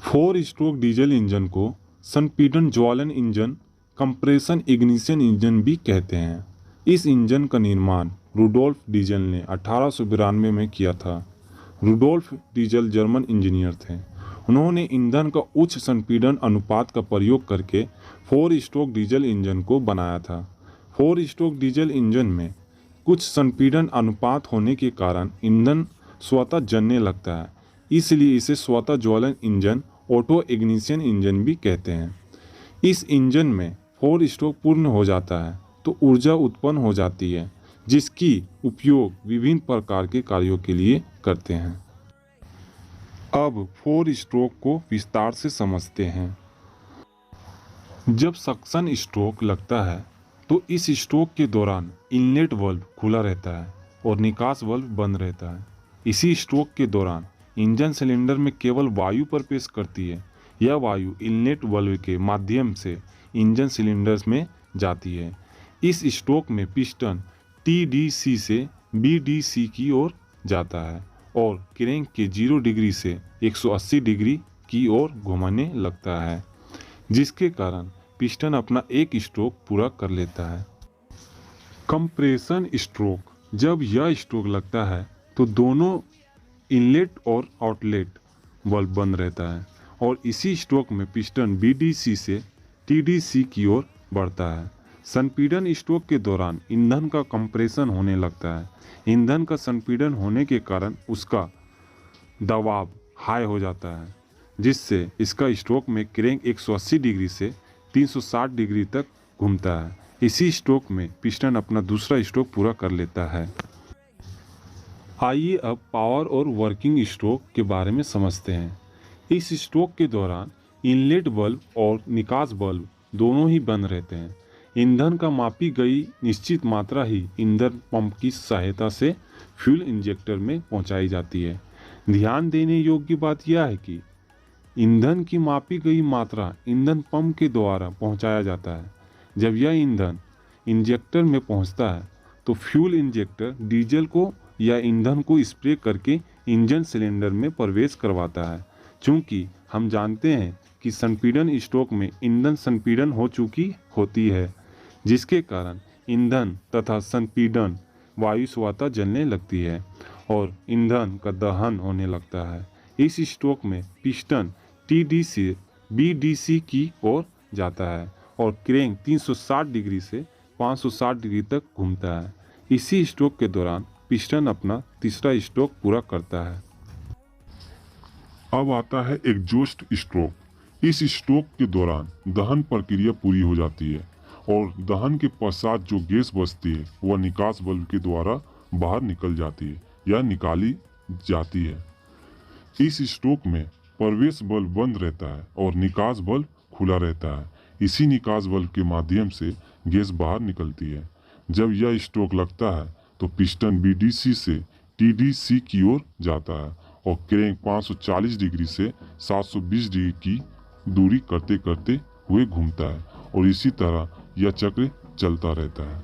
4 stroke diesel engine को संपीड़न ज्वलन इंजन, कंप्रेशन इग्निशन इंजन भी कहते हैं। इस इंजन का निर्माण रुडोल्फ डीजल ने 1892 में किया था। रुडोल्फ डीजल जर्मन इंजीनियर थे। उन्होंने ईंधन का उच्च संपीड़न अनुपात का प्रयोग करके 4 स्ट्रोक डीजल इंजन को बनाया था। 4 स्ट्रोक डीजल इंजन में कुछ संपीड़न अनुपात होने के कारण ईंधन स्वतः जलने लगता है, इसलिए इसे स्वतः ज्वलन इंजन, ऑटो इग्निशन इंजन भी कहते हैं। इस इंजन में 4 स्ट्रोक पूर्ण हो जाता है तो ऊर्जा उत्पन्न हो जाती है, जिसकी उपयोग विभिन्न प्रकार के कार्यों के लिए करते हैं। अब 4 स्ट्रोक को विस्तार से समझते हैं। जब सक्शन स्ट्रोक लगता है तो इस स्ट्रोक के दौरान इनलेट वाल्व खुला रहता है और निकास वाल्व बंद रहता है। इसी स्ट्रोक के दौरान इंजन सिलेंडर में केवल वायु प्रवेश करती है। यह वायु इनलेट वाल्व के माध्यम से इंजन सिलेंडर में जाती है। इस स्ट्रोक में पिस्टन TDC से BDC की ओर जाता है और क्रैंक के 0 डिग्री से 180 डिग्री की ओर घुमाने लगता है, जिसके कारण पिस्टन अपना एक स्ट्रोक पूरा कर लेता है। कंप्रेशन स्ट्रोक, जब यह स्ट्रोक लगता है तो दोनों इनलेट और आउटलेट वाल्व बंद रहता है और इसी स्ट्रोक में पिस्टन BDC से TDC की ओर बढ़ता है। संपीड़न स्ट्रोक के दौरान ईंधन का कंप्रेशन होने लगता है। ईंधन का संपीड़न होने के कारण उसका दबाव हाई हो जाता है, जिससे इसका स्ट्रोक में क्रैंक 180 डिग्री से 360 डिग्री तक घूमता है। इसी स्ट्रोक में पिस्टन अपना दूसरा स्ट्रोक पूरा कर लेता है। आइए अब पावर और वर्किंग स्ट्रोक के बारे में समझते हैं। इस स्ट्रोक के दौरान इनलेट वाल्व और निकास वाल्व दोनों ही बंद रहते हैं। ईंधन का मापी गई निश्चित मात्रा ही ईंधन पंप की सहायता से फ्यूल इंजेक्टर में पहुंचाई जाती है। ध्यान देने योग्य बात यह है कि ईंधन की मापी गई मात्रा ईंधन पंप के द्वारा पहुंचाया जाता है। जब यह ईंधन इंजेक्टर में पहुंचता है तो फ्यूल इंजेक्टर डीजल को या ईंधन को स्प्रे करके इंजन सिलेंडर में प्रवेश करवाता है। चूँकि हम जानते हैं कि संपीड़न स्ट्रोक में ईंधन संपीड़न हो चुकी होती है, जिसके कारण ईंधन तथा संपीड़न वायु स्वतः जलने लगती है और ईंधन का दहन होने लगता है। इस स्ट्रोक में पिस्टन TDC से BDC की ओर जाता है और क्रैंक 360 डिग्री से 560 डिग्री तक घूमता है। इसी स्ट्रोक के दौरान पिस्टन अपना तीसरा स्ट्रोक पूरा करता है। अब आता है एग्जॉस्ट स्ट्रोक। इस स्ट्रोक के दौरान दहन प्रक्रिया पूरी हो जाती है और दहन के पश्चात जो गैस बचती है वह निकास वाल्व के द्वारा बाहर निकल जाती है या निकाली जाती है। इस स्ट्रोक में प्रवेश वाल्व बंद रहता है और निकास वाल्व खुला रहता है। इसी निकास वाल्व के माध्यम से गैस बाहर निकलती है। जब यह स्ट्रोक लगता है तो पिस्टन BDC से TDC की ओर जाता है और क्रैंक 540 डिग्री से 720 डिग्री की दूरी करते करते हुए घूमता है और इसी तरह यह चक्र चलता रहता है।